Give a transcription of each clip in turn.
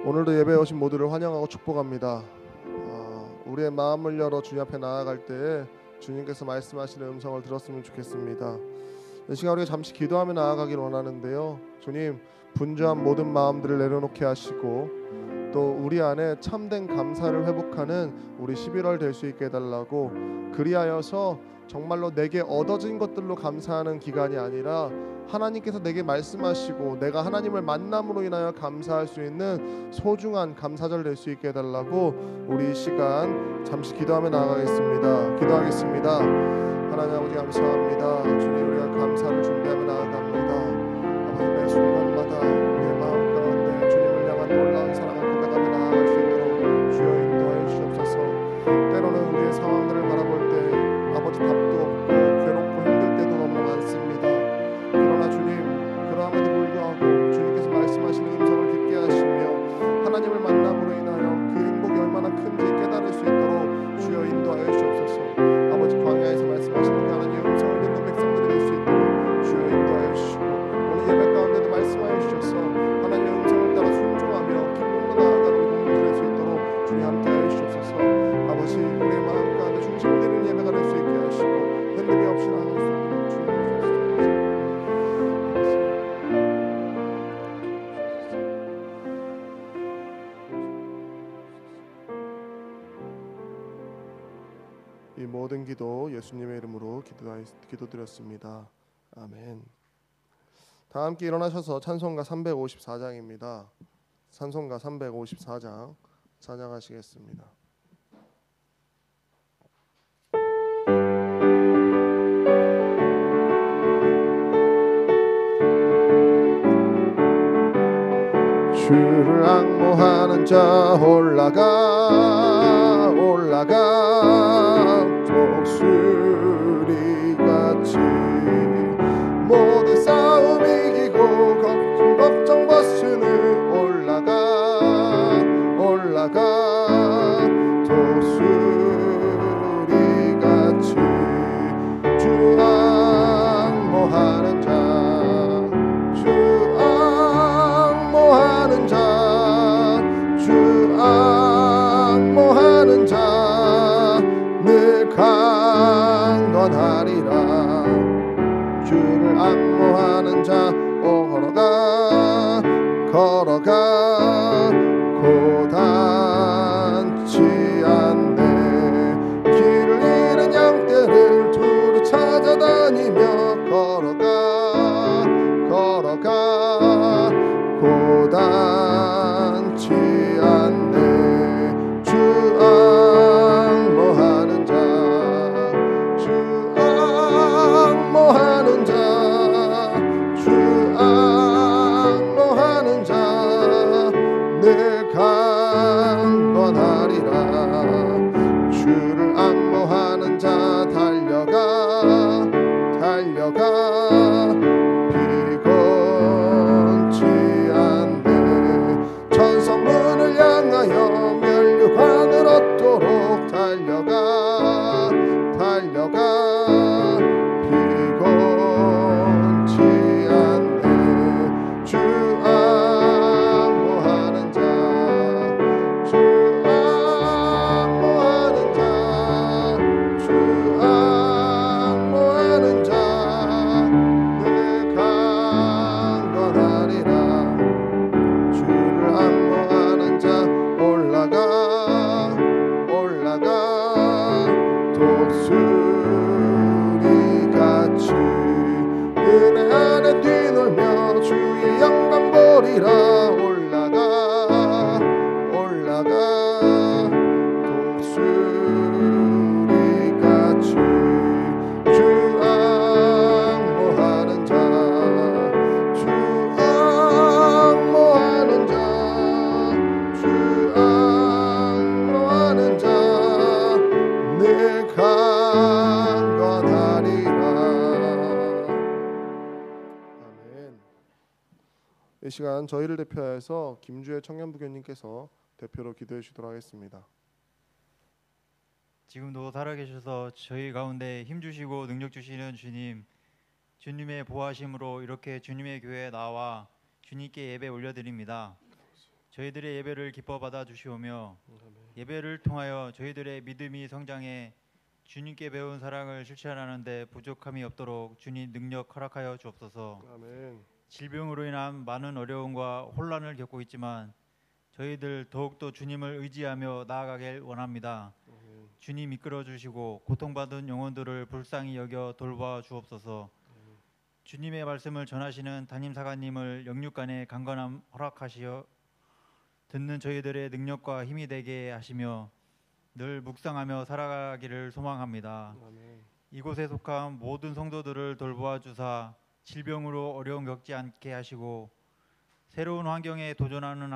오늘도 예배에 오신 모두를 환영하고 축복합니다. 우리의 마음을 열어 주님 앞에 나아갈 때에 주님께서 말씀하시는 음성을 들었으면 좋겠습니다. 이 시간 우리가 잠시 기도하며 나아가길 원하는데요. 주님, 분주한 모든 마음들을 내려놓게 하시고 또 우리 안에 참된 감사를 회복하는 우리 11월 될 수 있게 해달라고, 그리하여서 정말로 내게 얻어진 것들로 감사하는 기간이 아니라 하나님께서 내게 말씀하시고 내가 하나님을 만남으로 인하여 감사할 수 있는 소중한 감사절 될 수 있게 해달라고, 우리 이 시간 잠시 기도하며 나아가겠습니다. 기도하겠습니다. 하나님 아버지 감사합니다. 주님, 우리가 감사를 준비하며 나아갑니다. 아버지, 매 순간마다 우리의 마음 가운데 주님을 향한 놀라운 사랑을 고백하며 나아갈 수 있도록 주여 인도하여 주시옵소서. 때로는 우리의 상황들을 바라볼 때 아버지 답도 없고 괴롭고 힘들 때도 너무 많습니다. 그러나 주님, 그러함에도 불구하고 주님께서 말씀하시는 음성을 듣게 하시며 하나님을 만남으로 인하여 그 행복이 얼마나 큰지 깨달을 수 있도록 주여 인도하여 주시옵소서. 아버지, 광야에서 말씀하시는 그 하나님의 음성을 듣는 백성들이 될 수 있도록 주여 인도하여 주시고, 오늘 예배 가운데도 말씀하여 주셔서 하나님의 음성을 따라 순종하며 기쁨으로 나아가는 우리 공동체 될 수 있도록 주님 함께하여 주시옵소서. 아버지, 우리의 마음 가운데 중심을 드리는 예배가 될 수 있게 하시고 흔들림 없이 나아갈 수 있도록 주님 주옵소서. 이 모든 기도 예수님의 이름으로 기도드렸습니다. 아멘. 다 함께 일어나셔서 찬송가 354장입니다. 찬송가 354장 찬양하시겠습니다. 주를 앙모하는 자 올라가 독수리같이 모든 싸움 이기고 걱정 벗으니 올라가 독수리같이 주 앙모하는 자 늘 강건하리라. 주를 앙모하는 자 걸어가 고단치 않네. 길을 잃은 양떼를 두루 찾아다니며 걸어가 고단치 않네. 주 앙모하는 자 늘 강건하리라. 주를 앙모하는 자 달려가 피곤치 않네. 천성문을 향하여 면류관을 얻도록 달려가 피곤치 않네. 주 앙모하는 자 늘 강건하리라. 주를 앙모하는 자 올라가 독수리같이 은혜 안에 뛰놀며 주의 영광 보리라. 올라가 독수리같이 주 앙모하는 자 늘 강건하리라. 아멘. 이 시간 저희를 대표해서 김주혜 청년부교님께서 대표로 기도해 주도록 하겠습니다. 지금도 살아계셔서 저희 가운데 힘주시고 능력 주시는 주님, 주님의 보호하심으로 이렇게 주님의 교회에 나와 주님께 예배 올려드립니다. 저희들의 예배를 기뻐 받아 주시오며 예배를 통하여 저희들의 믿음이 성장해 주님께 배운 사랑을 실천하는 데 부족함이 없도록 주님 능력 허락하여 주옵소서. 아멘. 질병으로 인한 많은 어려움과 혼란을 겪고 있지만 저희들 더욱더 주님을 의지하며 나아가길 원합니다. 주님 이끌어 주시고 고통받은 영혼들을 불쌍히 여겨 돌봐 주옵소서. 주님의 말씀을 전하시는 담임 사관님을 영육간에 강건함 허락하시어 듣는 저희들의 능력과 힘이 되게 하시며 늘 묵상하며 살아가기를 소망합니다. 아멘. 이곳에 속한 모든 성도들을 돌보아 주사 질병으로 어려움 겪지 않게 하시고 새로운 환경에 도전하는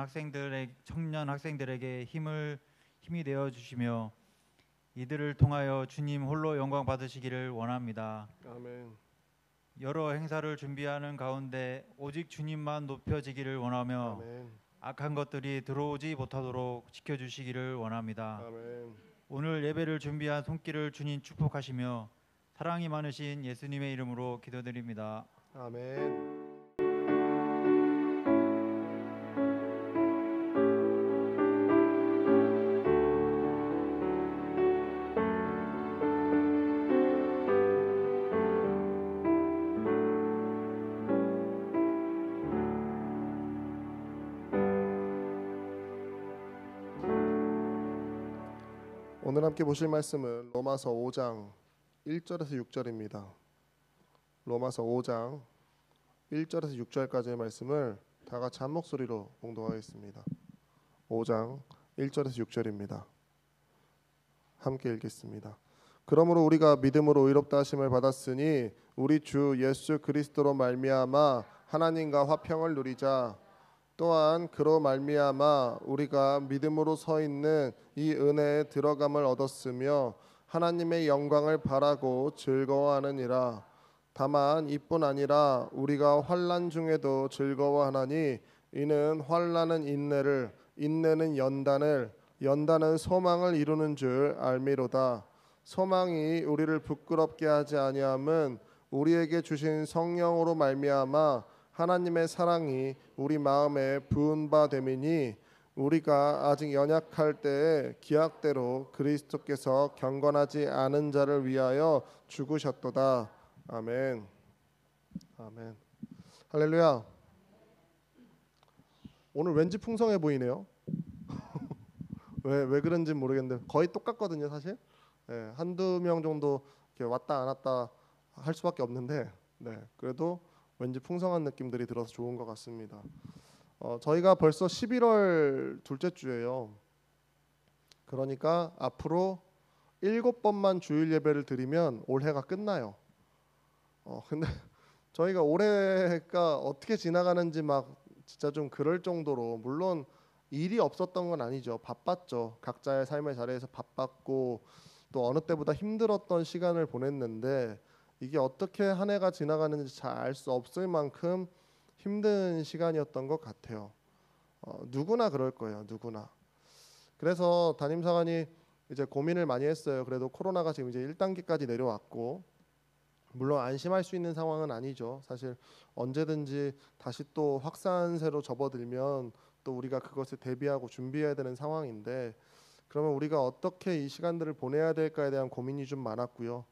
청년 학생들에게 힘이 되어 주시며 이들을 통하여 주님 홀로 영광 받으시기를 원합니다. 아멘. 여러 행사를 준비하는 가운데 오직 주님만 높여지기를 원하며 아멘. 악한 것들이 들어오지 못하도록 지켜주시기를 원합니다. 아멘. 오늘 예배를 준비한 손길을 주님 축복하시며 사랑이 많으신 예수님의 이름으로 기도드립니다. 아멘. 오늘 함께 보실 말씀은 로마서 5장 1절에서 6절입니다. 로마서 5장 1절에서 6절까지의 말씀을 다 같이 한 목소리로 봉독하겠습니다. 5장 1절에서 6절입니다. 함께 읽겠습니다. 그러므로 우리가 믿음으로 의롭다 하심을 받았으니 우리 주 예수 그리스도로 말미암아 하나님과 화평을 누리자. 또한 그로 말미암아 우리가 믿음으로 서 있는 이 은혜에 들어감을 얻었으며 하나님의 영광을 바라고 즐거워하느니라. 다만 이뿐 아니라 우리가 환난 중에도 즐거워하나니 이는 환난은 인내를, 인내는 연단을, 연단은 소망을 이루는 줄 알미로다. 소망이 우리를 부끄럽게 하지 아니함은 우리에게 주신 성령으로 말미암아 하나님의 사랑이 우리 마음에 부은 바 됨이니 우리가 아직 연약할 때에 기약대로 그리스도께서 경건하지 않은 자를 위하여 죽으셨도다. 아멘. 아멘. 할렐루야. 오늘 왠지 풍성해 보이네요. 왜 그런지 모르겠는데 거의 똑같거든요, 사실. 네, 한두 명 정도 이렇게 왔다 안 왔다 할 수밖에 없는데, 네, 그래도 왠지 풍성한 느낌들이 들어서 좋은 것 같습니다. 저희가 벌써 11월 둘째 주예요. 그러니까 앞으로 7번만 주일 예배를 드리면 올해가 끝나요. 근데 저희가 올해가 어떻게 지나가는지 막 진짜 좀 그럴 정도로, 물론 일이 없었던 건 아니죠. 바빴죠. 각자의 삶의 자리에서 바빴고 또 어느 때보다 힘들었던 시간을 보냈는데 이게 어떻게 한 해가 지나가는지 잘 알 수 없을 만큼 힘든 시간이었던 것 같아요. 누구나 그럴 거예요. 누구나. 그래서 담임사관이 이제 고민을 많이 했어요. 그래도 코로나가 지금 이제 1단계까지 내려왔고, 물론 안심할 수 있는 상황은 아니죠. 사실 언제든지 다시 또 확산세로 접어들면 또 우리가 그것에 대비하고 준비해야 되는 상황인데, 그러면 우리가 어떻게 이 시간들을 보내야 될까에 대한 고민이 좀 많았고요.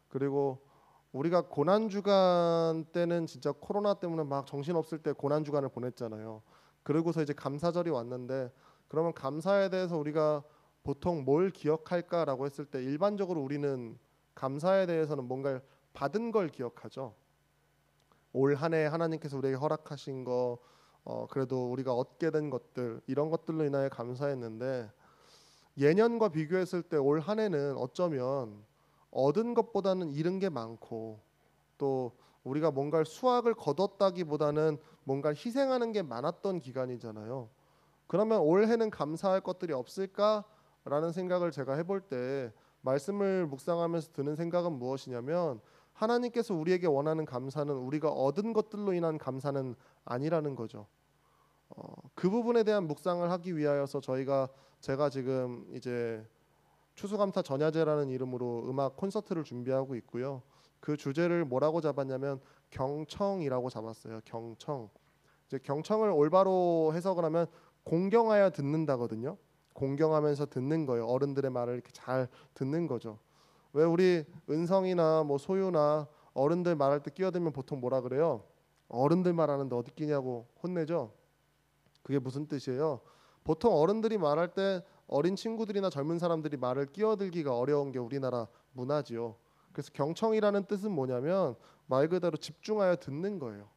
그리고 우리가 고난주간 때는 진짜 코로나 때문에 막 정신없을 때 고난주간을 보냈잖아요. 그러고서 이제 감사절이 왔는데, 그러면 감사에 대해서 우리가 보통 뭘 기억할까라고 했을 때 일반적으로 우리는 감사에 대해서는 뭔가 받은 걸 기억하죠. 올 한 해 하나님께서 우리에게 허락하신 거, 그래도 우리가 얻게 된 것들, 이런 것들로 인하여 감사했는데, 예년과 비교했을 때 올 한 해는 어쩌면 얻은 것보다는 잃은 게 많고, 또 우리가 뭔가 수확을 거뒀다기보다는 뭔가 희생하는 게 많았던 기간이잖아요. 그러면 올해는 감사할 것들이 없을까라는 생각을 제가 해볼 때 말씀을 묵상하면서 드는 생각은 무엇이냐면, 하나님께서 우리에게 원하는 감사는 우리가 얻은 것들로 인한 감사는 아니라는 거죠. 그 부분에 대한 묵상을 하기 위하여서 제가 지금 이제 추수감사 전야제라는 이름으로 음악 콘서트를 준비하고 있고요. 그 주제를 뭐라고 잡았냐면 경청이라고 잡았어요. 경청. 이제 경청을 올바로 해석을 하면 공경하여 듣는다거든요. 공경하면서 듣는 거예요. 어른들의 말을 이렇게 잘 듣는 거죠. 왜 우리 은성이나 뭐 소유나 어른들 말할 때 끼어들면 보통 뭐라 그래요? 어른들 말하는데 어디 끼냐고 혼내죠. 그게 무슨 뜻이에요? 보통 어른들이 말할 때 어린 친구들이나 젊은 사람들이 말을 끼어들기가 어려운 게 우리나라 문화지요. 그래서 경청이라는 뜻은 뭐냐면 말 그대로 집중하여 듣는 거예요.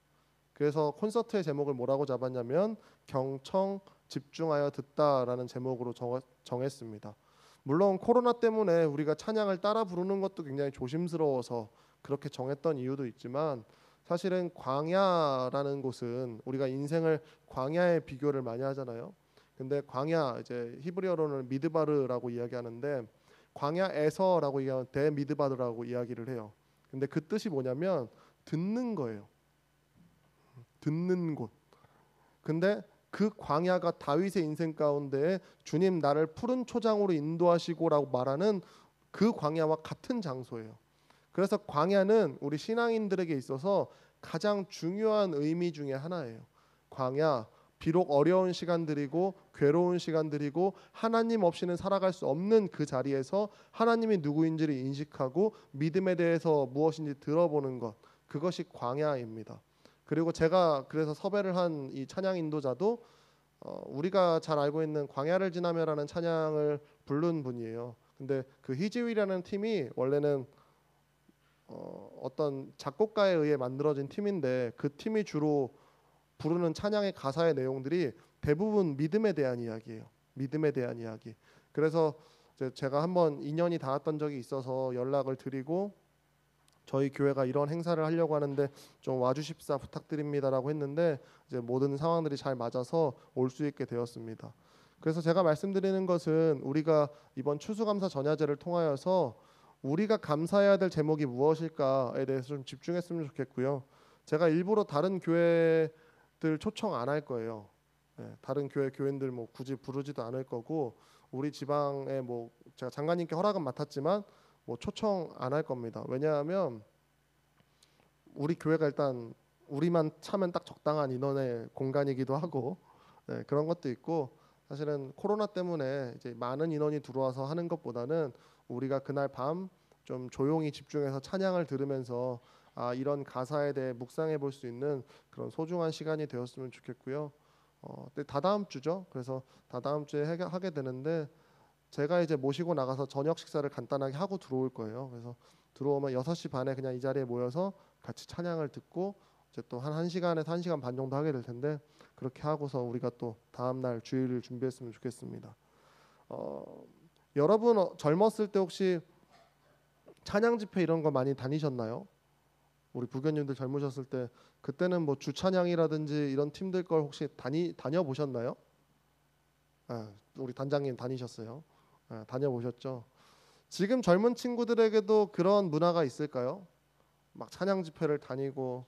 그래서 콘서트의 제목을 뭐라고 잡았냐면 경청 집중하여 듣다라는 제목으로 정했습니다. 물론 코로나 때문에 우리가 찬양을 따라 부르는 것도 굉장히 조심스러워서 그렇게 정했던 이유도 있지만 사실은 광야라는 곳은 우리가 인생을 광야에 비교를 많이 하잖아요. 근데 광야 이제 히브리어로는 미드바르라고 이야기하는데 광야에서라고 얘기하면 데미드바르라고 이야기를 해요. 근데 그 뜻이 뭐냐면 듣는 거예요. 듣는 곳. 근데 그 광야가 다윗의 인생 가운데 주님 나를 푸른 초장으로 인도하시고라고 말하는 그 광야와 같은 장소예요. 그래서 광야는 우리 신앙인들에게 있어서 가장 중요한 의미 중에 하나예요. 광야, 비록 어려운 시간들이고 괴로운 시간들이고 하나님 없이는 살아갈 수 없는 그 자리에서 하나님이 누구인지를 인식하고 믿음에 대해서 무엇인지 들어보는 것, 그것이 광야입니다. 그리고 제가 그래서 섭외를 한 이 찬양 인도자도 우리가 잘 알고 있는 광야를 지나며라는 찬양을 부른 분이에요. 근데 그 히즈윌이라는 팀이 원래는 어떤 작곡가에 의해 만들어진 팀인데 그 팀이 주로 부르는 찬양의 가사의 내용들이 대부분 믿음에 대한 이야기예요. 믿음에 대한 이야기. 그래서 제가 한번 인연이 닿았던 적이 있어서 연락을 드리고 저희 교회가 이런 행사를 하려고 하는데 좀 와주십사 부탁드립니다라고 했는데 이제 모든 상황들이 잘 맞아서 올 수 있게 되었습니다. 그래서 제가 말씀드리는 것은 우리가 이번 추수감사 전야제를 통하여서 우리가 감사해야 될 제목이 무엇일까에 대해서 좀 집중했으면 좋겠고요. 제가 일부러 다른 교회들 초청 안 할 거예요. 네, 다른 교인들 뭐 굳이 부르지도 않을 거고 우리 지방에 뭐 제가 장관님께 허락은 맡았지만 뭐 초청 안 할 겁니다. 왜냐하면 우리 교회가 일단 우리만 차면 딱 적당한 인원의 공간이기도 하고 네, 그런 것도 있고 사실은 코로나 때문에 이제 많은 인원이 들어와서 하는 것보다는 우리가 그날 밤 좀 조용히 집중해서 찬양을 들으면서 이런 가사에 대해 묵상해 볼 수 있는 그런 소중한 시간이 되었으면 좋겠고요. 근데 다다음 주죠. 그래서 다다음 주에 하게 되는데 제가 이제 모시고 나가서 저녁 식사를 간단하게 하고 들어올 거예요. 그래서 들어오면 6시 반에 그냥 이 자리에 모여서 같이 찬양을 듣고 이제 또 한 1시간에서 1시간 반 정도 하게 될 텐데 그렇게 하고서 우리가 또 다음 날 주일을 준비했으면 좋겠습니다. 여러분 젊었을 때 혹시 찬양 집회 이런 거 많이 다니셨나요? 우리 부교님들 젊으셨을 때 그때는 뭐 주찬양이라든지 이런 팀들 걸 혹시 다녀보셨나요? 우리 단장님 다니셨어요. 다녀보셨죠? 지금 젊은 친구들에게도 그런 문화가 있을까요? 막 찬양 집회를 다니고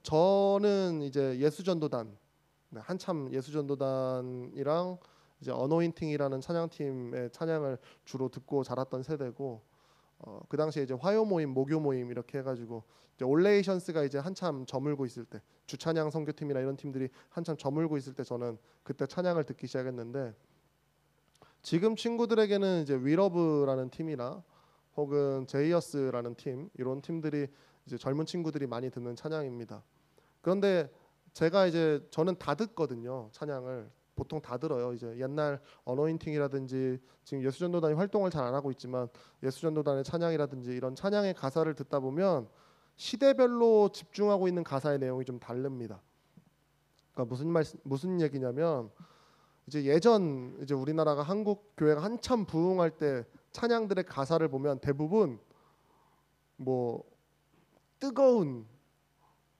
저는 이제 예수전도단 한참 예수전도단이랑 이제 어노인팅이라는 찬양팀의 찬양을 주로 듣고 자랐던 세대고 그 당시에 이제 화요 모임, 목요 모임 이렇게 해가지고 이제 올레이션스가 이제 한참 저물고 있을 때 주찬양 선교팀이나 이런 팀들이 한참 저물고 있을 때 저는 그때 찬양을 듣기 시작했는데 지금 친구들에게는 이제 위러브라는 팀이나 혹은 제이어스라는 팀 이런 팀들이 이제 젊은 친구들이 많이 듣는 찬양입니다. 그런데 제가 이제 저는 다 듣거든요. 찬양을 보통 다 들어요. 이제 옛날 어노인팅이라든지 지금 예수전도단이 활동을 잘 안 하고 있지만 예수전도단의 찬양이라든지 이런 찬양의 가사를 듣다 보면 시대별로 집중하고 있는 가사의 내용이 좀 다릅니다. 그러니까 무슨 얘기냐면 이제 예전 이제 우리나라가 한국 교회가 한참 부흥할 때 찬양들의 가사를 보면 대부분 뭐 뜨거운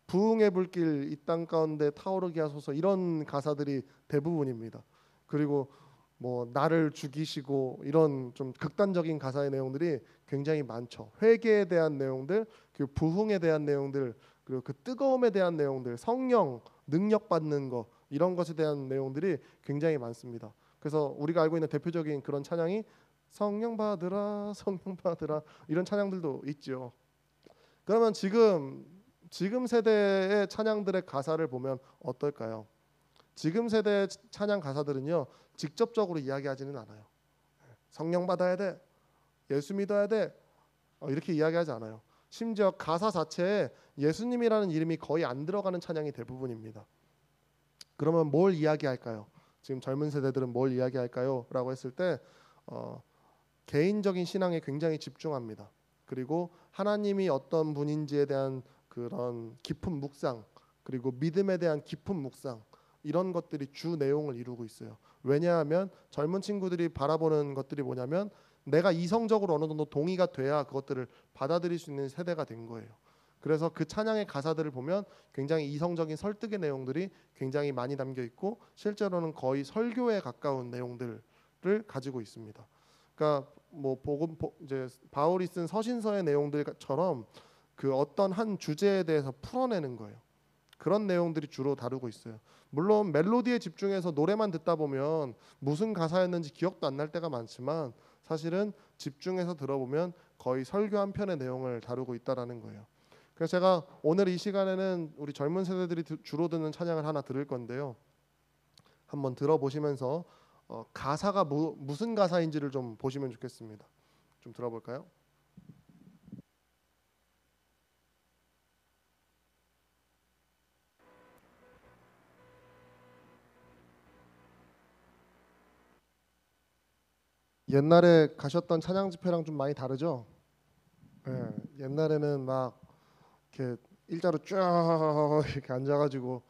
부흥의 불길 이 땅 가운데 타오르게 하소서 이런 가사들이 대부분입니다. 그리고 뭐 나를 죽이시고 이런 좀 극단적인 가사의 내용들이 굉장히 많죠. 회개에 대한 내용들, 그 부흥에 대한 내용들, 그리고 그 뜨거움에 대한 내용들, 성령 능력 받는 거 이런 것에 대한 내용들이 굉장히 많습니다. 그래서 우리가 알고 있는 대표적인 그런 찬양이 성령 받으라, 성령 받으라 이런 찬양들도 있죠. 그러면 지금 세대의 찬양들의 가사를 보면 어떨까요? 지금 세대의 찬양 가사들은요 직접적으로 이야기하지는 않아요. 성령 받아야 돼, 예수 믿어야 돼, 이렇게 이야기하지 않아요. 심지어 가사 자체에 예수님이라는 이름이 거의 안 들어가는 찬양이 대부분입니다. 그러면 뭘 이야기할까요? 지금 젊은 세대들은 뭘 이야기할까요? 라고 했을 때 개인적인 신앙에 굉장히 집중합니다. 그리고 하나님이 어떤 분인지에 대한 그런 깊은 묵상, 그리고 믿음에 대한 깊은 묵상, 이런 것들이 주 내용을 이루고 있어요. 왜냐하면 젊은 친구들이 바라보는 것들이 뭐냐면 내가 이성적으로 어느 정도 동의가 돼야 그것들을 받아들일 수 있는 세대가 된 거예요. 그래서 그 찬양의 가사들을 보면 굉장히 이성적인 설득의 내용들이 굉장히 많이 담겨 있고 실제로는 거의 설교에 가까운 내용들을 가지고 있습니다. 그러니까 뭐 이제 바울이 쓴 서신서의 내용들처럼 그 어떤 한 주제에 대해서 풀어내는 거예요. 그런 내용들이 주로 다루고 있어요. 물론 멜로디에 집중해서 노래만 듣다 보면 무슨 가사였는지 기억도 안 날 때가 많지만 사실은 집중해서 들어보면 거의 설교 한 편의 내용을 다루고 있다라는 거예요. 그래서 제가 오늘 이 시간에는 우리 젊은 세대들이 주로 듣는 찬양을 하나 들을 건데요. 한번 들어보시면서 가사가 무슨 가사인지를 좀 보시면 좋겠습니다. 좀 들어볼까요? 옛날에 가셨던 찬양 집회랑 좀 많이 다르죠? 예, 옛날에는 막 이렇게 일자로 쭉 이렇게 앉아가지고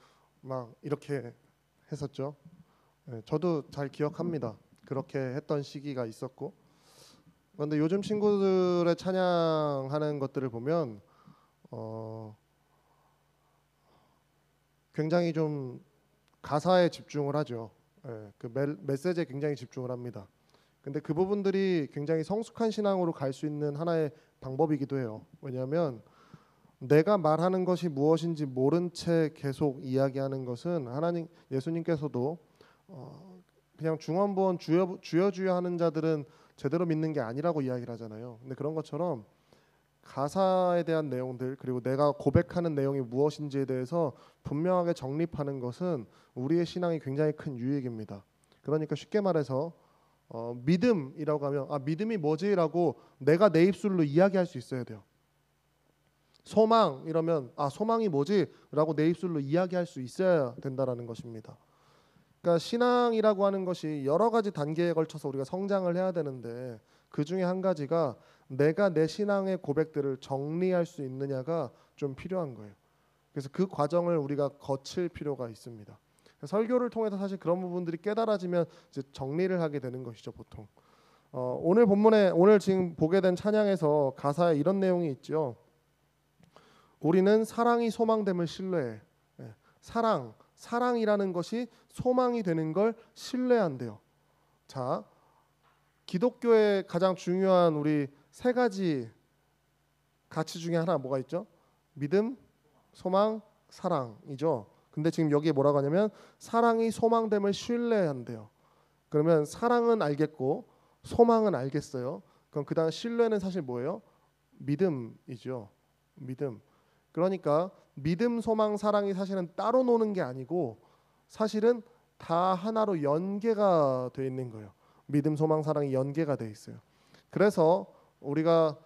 막 이렇게 했었죠. 예, 저도 잘 기억합니다. 그렇게 했던 시기가 있었고. 그런데 요즘 친구들의 찬양하는 것들을 보면 굉장히 좀 가사에 집중을 하죠. 예, 그 메시지에 굉장히 집중을 합니다. 근데 그 부분들이 굉장히 성숙한 신앙으로 갈 수 있는 하나의 방법이기도 해요. 왜냐하면 내가 말하는 것이 무엇인지 모른 채 계속 이야기하는 것은 하나님 예수님께서도 그냥 중언부언 주여 하는 자들은 제대로 믿는 게 아니라고 이야기를 하잖아요. 근데 그런 것처럼 가사에 대한 내용들 그리고 내가 고백하는 내용이 무엇인지에 대해서 분명하게 정립하는 것은 우리의 신앙이 굉장히 큰 유익입니다. 그러니까 쉽게 말해서 믿음이라고 하면 믿음이 뭐지라고 내가 내 입술로 이야기할 수 있어야 돼요. 소망 이러면 소망이 뭐지라고 내 입술로 이야기할 수 있어야 된다라는 것입니다. 그러니까 신앙이라고 하는 것이 여러 가지 단계에 걸쳐서 우리가 성장을 해야 되는데 그 중에 한 가지가 내가 내 신앙의 고백들을 정리할 수 있느냐가 좀 필요한 거예요. 그래서 그 과정을 우리가 거칠 필요가 있습니다. 설교를 통해서 사실 그런 부분들이 깨달아지면 이제 정리를 하게 되는 것이죠, 보통. 오늘 본문에 오늘 지금 보게 된 찬양에서 가사에 이런 내용이 있죠. 우리는 사랑이 소망됨을 신뢰해. 사랑이라는 것이 소망이 되는 걸 신뢰한대요. 자, 기독교의 가장 중요한 우리 세 가지 가치 중에 하나 뭐가 있죠? 믿음, 소망, 사랑이죠. 근데 지금 여기에 뭐라고 하냐면 사랑이 소망됨을 신뢰한대요. 그러면 사랑은 알겠고 소망은 알겠어요. 그럼 그다음 신뢰는 사실 뭐예요? 믿음이죠. 믿음. 그러니까 믿음, 소망, 사랑이 사실은 따로 노는 게 아니고 사실은 다 하나로 연계가 돼 있는 거예요. 믿음, 소망, 사랑이 연계가 돼 있어요. 그래서 우리가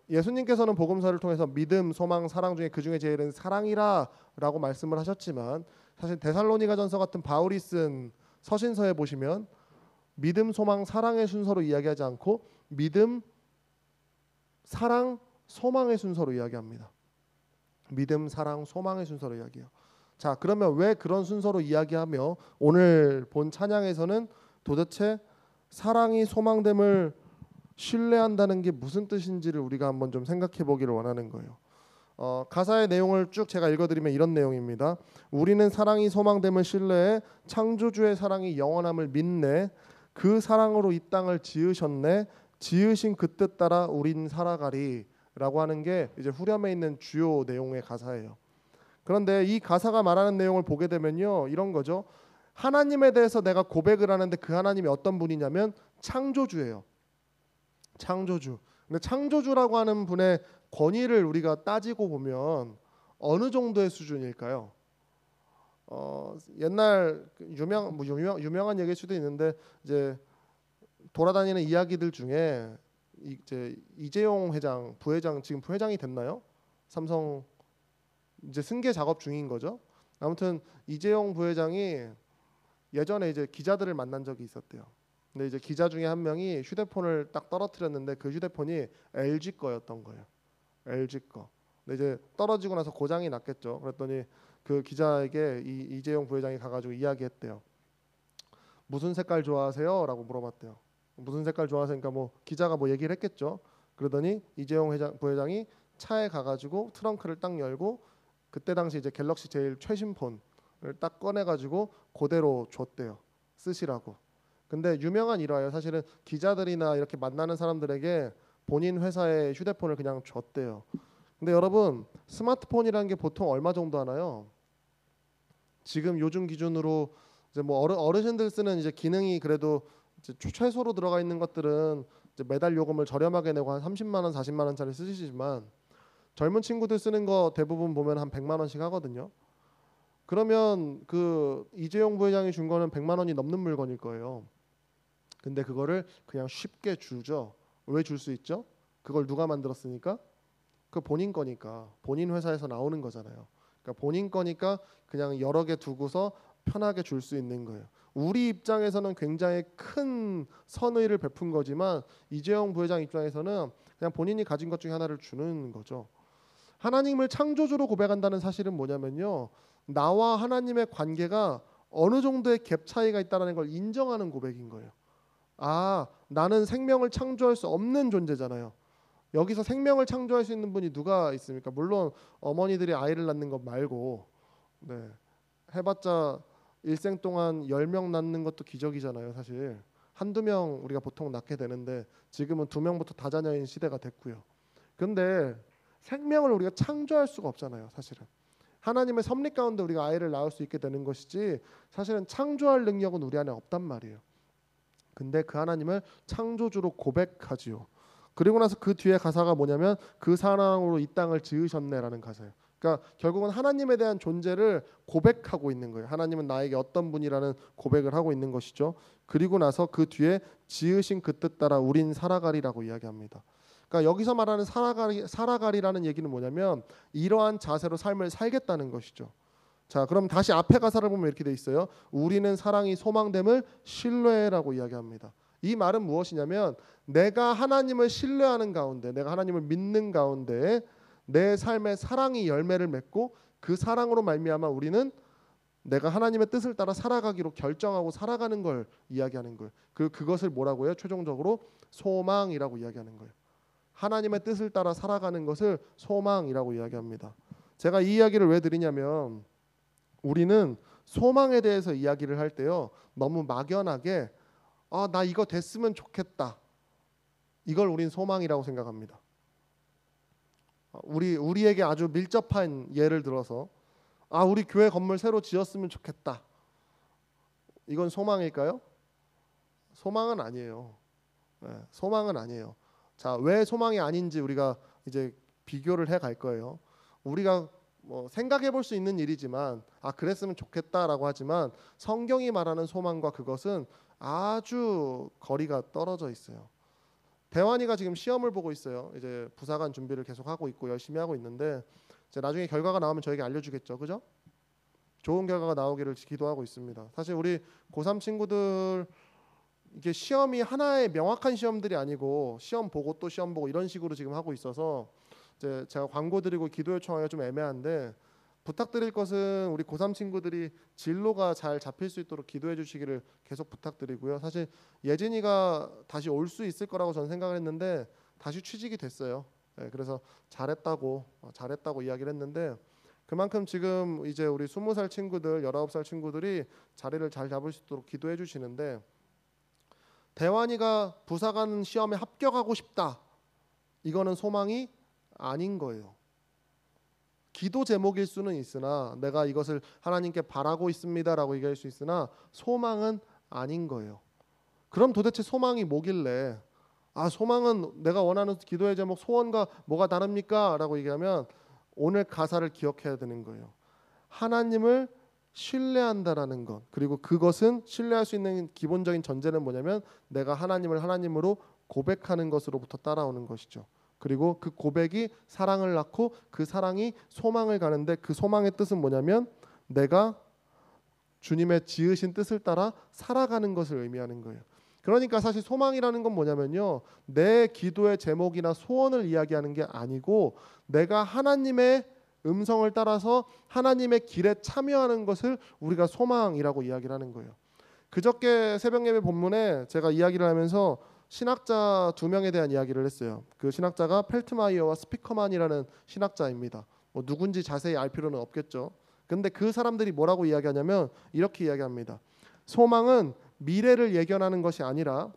예수님께서는 복음서를 통해서 믿음, 소망, 사랑 중에 그 중에 제일은 사랑이라라고 말씀을 하셨지만 사실 데살로니가전서 같은 바울이 쓴 서신서에 보시면 믿음, 소망, 사랑의 순서로 이야기하지 않고 믿음, 사랑, 소망의 순서로 이야기합니다. 믿음, 사랑, 소망의 순서로 이야기해요. 자, 그러면 왜 그런 순서로 이야기하며 오늘 본 찬양에서는 도대체 사랑이 소망됨을 신뢰한다는 게 무슨 뜻인지를 우리가 한번 좀 생각해 보기를 원하는 거예요. 가사의 내용을 쭉 제가 읽어드리면 이런 내용입니다. 우리는 사랑이 소망됨을 신뢰해 창조주의 사랑이 영원함을 믿네. 그 사랑으로 이 땅을 지으셨네. 지으신 그 뜻 따라 우린 살아가리. 라고 하는 게 이제 후렴에 있는 주요 내용의 가사예요. 그런데 이 가사가 말하는 내용을 보게 되면요, 이런 거죠. 하나님에 대해서 내가 고백을 하는데 그 하나님이 어떤 분이냐면 창조주예요. 창조주. 근데 창조주라고 하는 분의 권위를 우리가 따지고 보면 어느 정도의 수준일까요? 옛날 유명한 얘기일 수도 있는데 이제 돌아다니는 이야기들 중에 이제 이재용 회장, 부회장 지금 부회장이 됐나요? 삼성 이제 승계 작업 중인 거죠. 아무튼 이재용 부회장이 예전에 이제 기자들을 만난 적이 있었대요. 근데 이제 기자 중에 한 명이 휴대폰을 딱 떨어뜨렸는데 그 휴대폰이 LG 거였던 거예요. LG 거. 근데 이제 떨어지고 나서 고장이 났겠죠. 그랬더니 그 기자에게 이재용 부회장이 가가지고 이야기했대요. 무슨 색깔 좋아하세요? 라고 물어봤대요. 무슨 색깔 좋아하세요? 뭐 기자가 뭐 얘기를 했겠죠. 그러더니 이재용 부회장이 차에 가가지고 트렁크를 딱 열고 그때 당시 이제 갤럭시 제일 최신 폰을 딱 꺼내가지고 그대로 줬대요. 쓰시라고. 근데 유명한 일화예요. 사실은 기자들이나 이렇게 만나는 사람들에게 본인 회사의 휴대폰을 그냥 줬대요. 근데 여러분 스마트폰이라는 게 보통 얼마 정도 하나요? 지금 요즘 기준으로 이제 뭐 어르신들 쓰는 이제 기능이 그래도 이제 최소로 들어가 있는 것들은 이제 매달 요금을 저렴하게 내고 한 30만 원, 40만 원짜리 쓰시지만 젊은 친구들 쓰는 거 대부분 보면 한 100만 원씩 하거든요. 그러면 그 이재용 부회장이 준 거는 100만 원이 넘는 물건일 거예요. 근데 그거를 그냥 쉽게 주죠. 왜 줄 수 있죠? 그걸 누가 만들었으니까? 그 본인 거니까. 본인 회사에서 나오는 거잖아요. 그러니까 본인 거니까 그냥 여러 개 두고서 편하게 줄 수 있는 거예요. 우리 입장에서는 굉장히 큰 선의를 베푼 거지만 이재용 부회장 입장에서는 그냥 본인이 가진 것 중에 하나를 주는 거죠. 하나님을 창조주로 고백한다는 사실은 뭐냐면요. 나와 하나님의 관계가 어느 정도의 갭 차이가 있다는 걸 인정하는 고백인 거예요. 아, 나는 생명을 창조할 수 없는 존재잖아요. 여기서 생명을 창조할 수 있는 분이 누가 있습니까? 물론 어머니들이 아이를 낳는 것 말고 네. 해봤자 일생 동안 10명 낳는 것도 기적이잖아요. 사실 한두 명 우리가 보통 낳게 되는데 지금은 2명부터 다자녀인 시대가 됐고요. 근데 생명을 우리가 창조할 수가 없잖아요. 사실은 하나님의 섭리 가운데 우리가 아이를 낳을 수 있게 되는 것이지 사실은 창조할 능력은 우리 안에 없단 말이에요. 근데 그 하나님을 창조주로 고백하지요. 그리고 나서 그 뒤에 가사가 뭐냐면 그 사랑으로 이 땅을 지으셨네라는 가사예요. 그러니까 결국은 하나님에 대한 존재를 고백하고 있는 거예요. 하나님은 나에게 어떤 분이라는 고백을 하고 있는 것이죠. 그리고 나서 그 뒤에 지으신 그 뜻 따라 우린 살아가리라고 이야기합니다. 그러니까 여기서 말하는 살아가리라는 얘기는 뭐냐면 이러한 자세로 삶을 살겠다는 것이죠. 자, 그럼 다시 앞에 가사를 보면 이렇게 돼 있어요. 우리는 사랑이 소망됨을 신뢰라고 이야기합니다. 이 말은 무엇이냐면 내가 하나님을 신뢰하는 가운데, 내가 하나님을 믿는 가운데 내 삶의 사랑이 열매를 맺고 그 사랑으로 말미암아 우리는 내가 하나님의 뜻을 따라 살아가기로 결정하고 살아가는 걸 이야기하는 거예요. 그것을 뭐라고 해요? 최종적으로 소망이라고 이야기하는 거예요. 하나님의 뜻을 따라 살아가는 것을 소망이라고 이야기합니다. 제가 이 이야기를 왜 드리냐면 우리는 소망에 대해서 이야기를 할 때요. 너무 막연하게 나 이거 됐으면 좋겠다. 이걸 우린 소망이라고 생각합니다. 우리에게 아주 밀접한 예를 들어서 우리 교회 건물 새로 지었으면 좋겠다. 이건 소망일까요? 소망은 아니에요. 네, 소망은 아니에요. 자, 왜 소망이 아닌지 우리가 이제 비교를 해 갈 거예요. 우리가 뭐 생각해 볼 수 있는 일이지만 그랬으면 좋겠다라고 하지만 성경이 말하는 소망과 그것은 아주 거리가 떨어져 있어요. 대환이가 지금 시험을 보고 있어요. 이제 부사관 준비를 계속 하고 있고 열심히 하고 있는데 이제 나중에 결과가 나오면 저에게 알려주겠죠, 그죠? 좋은 결과가 나오기를 기도하고 있습니다. 사실 우리 고3 친구들 이게 시험이 하나의 명확한 시험들이 아니고 시험 보고 또 시험 보고 이런 식으로 지금 하고 있어서 이제 제가 광고 드리고 기도 요청하기가 좀 애매한데 부탁드릴 것은 우리 고3 친구들이 진로가 잘 잡힐 수 있도록 기도해 주시기를 계속 부탁드리고요. 사실 예진이가 다시 올 수 있을 거라고 저는 생각을 했는데 다시 취직이 됐어요. 네, 그래서 잘했다고 이야기를 했는데 그만큼 지금 이제 우리 20살 친구들, 19살 친구들이 자리를 잘 잡을 수 있도록 기도해 주시는데 대환이가 부사관 시험에 합격하고 싶다. 이거는 소망이 아닌 거예요. 기도 제목일 수는 있으나 내가 이것을 하나님께 바라고 있습니다라고 얘기할 수 있으나 소망은 아닌 거예요. 그럼 도대체 소망이 뭐길래 소망은 내가 원하는 기도의 제목 소원과 뭐가 다릅니까? 라고 얘기하면 오늘 가사를 기억해야 되는 거예요. 하나님을 신뢰한다라는 것, 그리고 그것은 신뢰할 수 있는 기본적인 전제는 뭐냐면 내가 하나님을 하나님으로 고백하는 것으로부터 따라오는 것이죠. 그리고 그 고백이 사랑을 낳고 그 사랑이 소망을 가는데 그 소망의 뜻은 뭐냐면 내가 주님의 지으신 뜻을 따라 살아가는 것을 의미하는 거예요. 그러니까 사실 소망이라는 건 뭐냐면요, 내 기도의 제목이나 소원을 이야기하는 게 아니고 내가 하나님의 음성을 따라서 하나님의 길에 참여하는 것을 우리가 소망이라고 이야기를 하는 거예요. 그저께 새벽예배 본문에 제가 이야기를 하면서 신학자 두 명에 대한 이야기를 했어요. 그 신학자가 펠트마이어와 스피커만이라는 신학자입니다. 뭐 누군지 자세히 알 필요는 없겠죠. 근데 그 사람들이 뭐라고 이야기하냐면 이렇게 이야기합니다. 소망은 미래를 예견하는 것이 아니라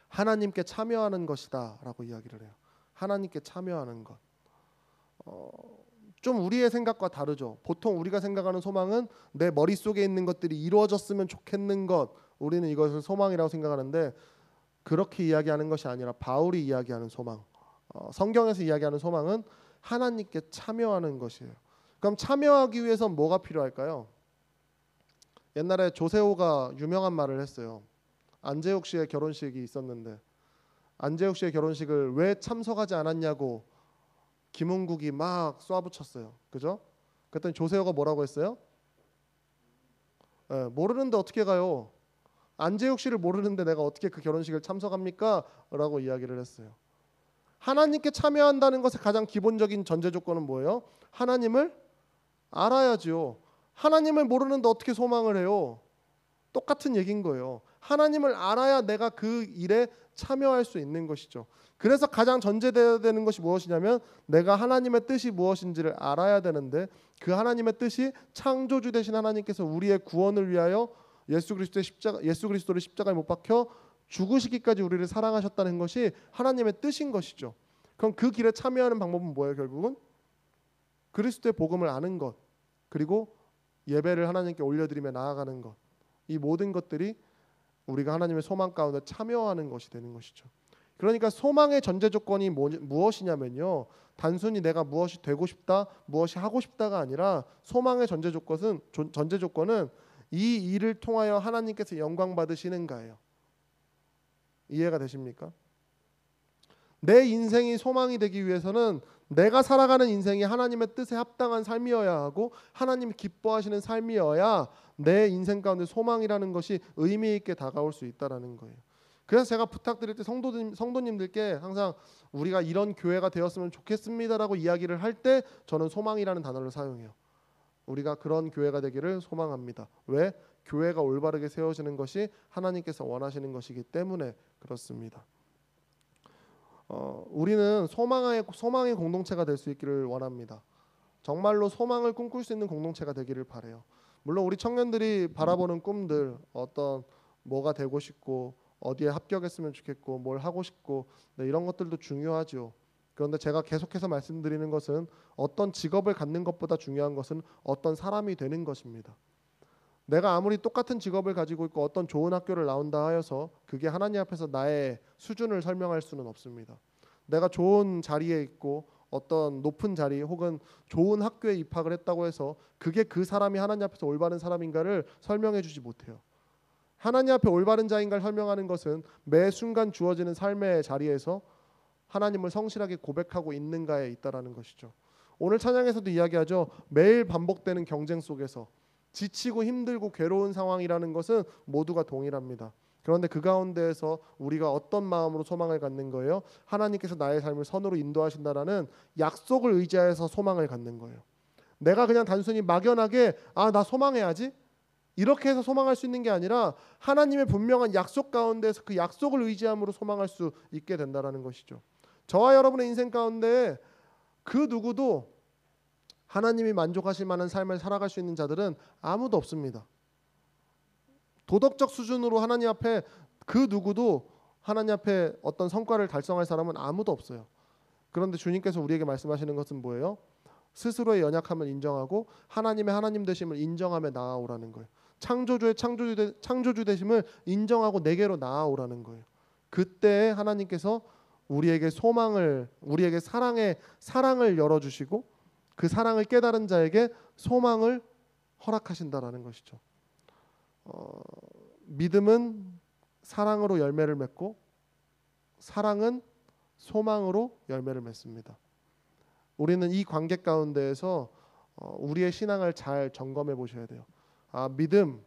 하나님께 참여하는 것이다 라고 이야기를 해요. 하나님께 참여하는 것. 좀 우리의 생각과 다르죠. 보통 우리가 생각하는 소망은 내 머릿속에 있는 것들이 이루어졌으면 좋겠는 것, 우리는 이것을 소망이라고 생각하는데 그렇게 이야기하는 것이 아니라 바울이 이야기하는 소망, 성경에서 이야기하는 소망은 하나님께 참여하는 것이에요. 그럼 참여하기 위해서 뭐가 필요할까요? 옛날에 조세호가 유명한 말을 했어요. 안재욱 씨의 결혼식이 있었는데 안재욱 씨의 결혼식을 왜 참석하지 않았냐고 김은국이 막 쏘아붙였어요. 그죠? 그랬더니 조세호가 뭐라고 했어요? 모르는데 어떻게 가요? 안재욱 씨를 모르는데 내가 어떻게 그 결혼식을 참석합니까? 라고 이야기를 했어요. 하나님께 참여한다는 것의 가장 기본적인 전제 조건은 뭐예요? 하나님을 알아야죠. 하나님을 모르는데 어떻게 소망을 해요? 똑같은 얘기인 거예요. 하나님을 알아야 내가 그 일에 참여할 수 있는 것이죠. 그래서 가장 전제되어야 되는 것이 무엇이냐면 내가 하나님의 뜻이 무엇인지를 알아야 되는데 그 하나님의 뜻이 창조주 되신 하나님께서 우리의 구원을 위하여 예수 그리스도를 십자가에 못 박혀 죽으시기까지 우리를 사랑하셨다는 것이 하나님의 뜻인 것이죠. 그럼 그 길에 참여하는 방법은 뭐예요? 결국은 그리스도의 복음을 아는 것, 그리고 예배를 하나님께 올려드리며 나아가는 것, 이 모든 것들이 우리가 하나님의 소망 가운데 참여하는 것이 되는 것이죠. 그러니까 소망의 전제 조건이 무엇이냐면요, 단순히 내가 무엇이 되고 싶다, 무엇이 하고 싶다가 아니라 소망의 전제 조건은 이 일을 통하여 하나님께서 영광 받으시는가예요. 이해가 되십니까? 내 인생이 소망이 되기 위해서는 내가 살아가는 인생이 하나님의 뜻에 합당한 삶이어야 하고 하나님이 기뻐하시는 삶이어야 내 인생 가운데 소망이라는 것이 의미 있게 다가올 수 있다라는 거예요. 그래서 제가 부탁드릴 때 성도님들께 항상 우리가 이런 교회가 되었으면 좋겠습니다라고 이야기를 할 때 저는 소망이라는 단어를 사용해요. 우리가 그런 교회가 되기를 소망합니다. 왜? 교회가 올바르게 세워지는 것이 하나님께서 원하시는 것이기 때문에 그렇습니다. 우리는 소망의 공동체가 될 수 있기를 원합니다. 정말로 소망을 꿈꿀 수 있는 공동체가 되기를 바라요. 물론 우리 청년들이 바라보는 꿈들, 어떤 뭐가 되고 싶고 어디에 합격했으면 좋겠고 뭘 하고 싶고 이런 것들도 중요하죠. 그런데 제가 계속해서 말씀드리는 것은 어떤 직업을 갖는 것보다 중요한 것은 어떤 사람이 되는 것입니다. 내가 아무리 똑같은 직업을 가지고 있고 어떤 좋은 학교를 나온다 하여서 그게 하나님 앞에서 나의 수준을 설명할 수는 없습니다. 내가 좋은 자리에 있고 어떤 높은 자리 혹은 좋은 학교에 입학을 했다고 해서 그게 그 사람이 하나님 앞에서 올바른 사람인가를 설명해 주지 못해요. 하나님 앞에 올바른 자인가를 설명하는 것은 매 순간 주어지는 삶의 자리에서 하나님을 성실하게 고백하고 있는가에 있다라는 것이죠. 오늘 찬양에서도 이야기하죠. 매일 반복되는 경쟁 속에서 지치고 힘들고 괴로운 상황이라는 것은 모두가 동일합니다. 그런데 그 가운데에서 우리가 어떤 마음으로 소망을 갖는 거예요? 하나님께서 나의 삶을 선으로 인도하신다라는 약속을 의지하여서 소망을 갖는 거예요. 내가 그냥 단순히 막연하게 나 소망해야지 이렇게 해서 소망할 수 있는 게 아니라 하나님의 분명한 약속 가운데에서 그 약속을 의지함으로 소망할 수 있게 된다라는 것이죠. 저와 여러분의 인생 가운데 그 누구도 하나님이 만족하실 만한 삶을 살아갈 수 있는 자들은 아무도 없습니다. 도덕적 수준으로 하나님 앞에 그 누구도 하나님 앞에 어떤 성과를 달성할 사람은 아무도 없어요. 그런데 주님께서 우리에게 말씀하시는 것은 뭐예요? 스스로의 연약함을 인정하고 하나님의 하나님 되심을 인정하며 나아오라는 거예요. 창조주의 창조주 되심을 인정하고 내게로 나아오라는 거예요. 그때 하나님께서 우리에게 사랑을 열어주시고 그 사랑을 깨달은 자에게 소망을 허락하신다라는 것이죠. 믿음은 사랑으로 열매를 맺고 사랑은 소망으로 열매를 맺습니다. 우리는 이 관계 가운데에서 우리의 신앙을 잘 점검해 보셔야 돼요. 믿음,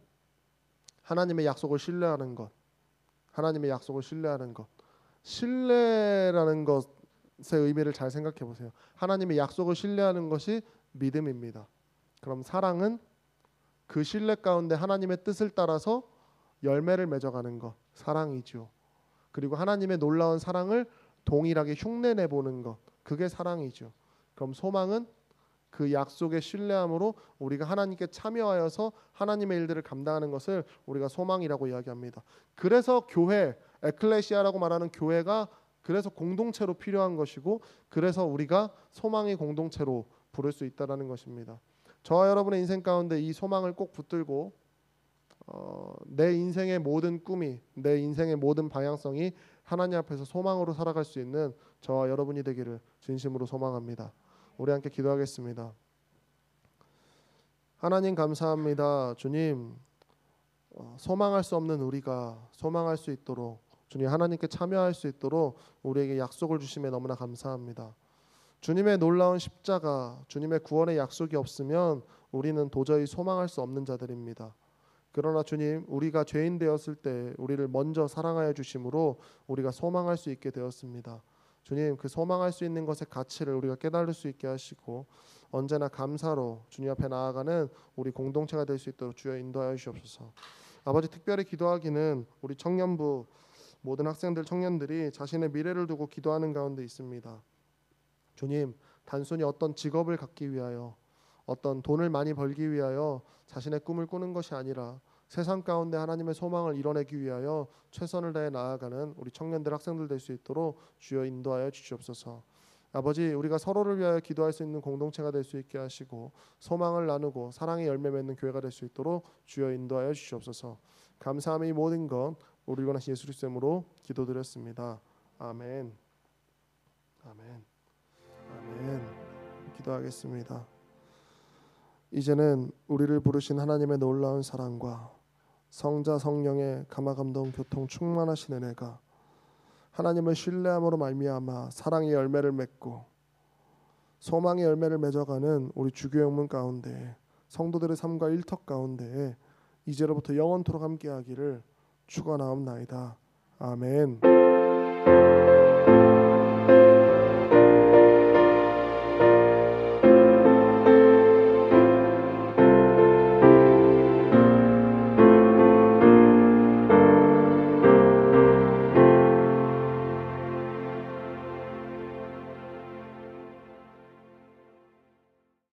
하나님의 약속을 신뢰하는 것, 하나님의 약속을 신뢰하는 것, 신뢰라는 것의 의미를 잘 생각해 보세요. 하나님의 약속을 신뢰하는 것이 믿음입니다. 그럼 사랑은 그 신뢰 가운데 하나님의 뜻을 따라서 열매를 맺어가는 것, 사랑이죠. 그리고 하나님의 놀라운 사랑을 동일하게 흉내내 보는 것, 그게 사랑이죠. 그럼 소망은 그 약속의 신뢰함으로 우리가 하나님께 참여하여서 하나님의 일들을 감당하는 것을 우리가 소망이라고 이야기합니다. 그래서 교회, 에클레시아라고 말하는 교회가 그래서 공동체로 필요한 것이고, 그래서 우리가 소망의 공동체로 부를 수 있다는 것입니다. 저와 여러분의 인생 가운데 이 소망을 꼭 붙들고 내 인생의 모든 꿈이, 내 인생의 모든 방향성이 하나님 앞에서 소망으로 살아갈 수 있는 저와 여러분이 되기를 진심으로 소망합니다. 우리 함께 기도하겠습니다. 하나님 감사합니다. 주님, 소망할 수 없는 우리가 소망할 수 있도록, 주님 하나님께 참여할 수 있도록 우리에게 약속을 주심에 너무나 감사합니다. 주님의 놀라운 십자가, 주님의 구원의 약속이 없으면 우리는 도저히 소망할 수 없는 자들입니다. 그러나 주님, 우리가 죄인 되었을 때 우리를 먼저 사랑하여 주심으로 우리가 소망할 수 있게 되었습니다. 주님, 그 소망할 수 있는 것의 가치를 우리가 깨달을 수 있게 하시고 언제나 감사로 주님 앞에 나아가는 우리 공동체가 될 수 있도록 주여 인도하여 주시옵소서. 아버지, 특별히 기도하기는 우리 청년부 모든 학생들, 청년들이 자신의 미래를 두고 기도하는 가운데 있습니다. 주님, 단순히 어떤 직업을 갖기 위하여, 어떤 돈을 많이 벌기 위하여 자신의 꿈을 꾸는 것이 아니라 세상 가운데 하나님의 소망을 이뤄내기 위하여 최선을 다해 나아가는 우리 청년들, 학생들 될 수 있도록 주여 인도하여 주시옵소서. 아버지, 우리가 서로를 위하여 기도할 수 있는 공동체가 될 수 있게 하시고 소망을 나누고 사랑의 열매 맺는 교회가 될 수 있도록 주여 인도하여 주시옵소서. 감사함이 이 모든 것 우리 원하신 예수 그리스도의 이름으로 기도드렸습니다. 아멘. 아멘. 아멘. 기도하겠습니다. 이제는 우리를 부르신 하나님의 놀라운 사랑과 성자 성령의 감화감동 교통 충만하신 은혜가 하나님을 신뢰함으로 말미암아 사랑의 열매를 맺고 소망의 열매를 맺어가는 우리 주교 영문 가운데 성도들의 삶과 일터 가운데 이제로부터 영원토록 함께하기를 축원하옵나이다. 아멘.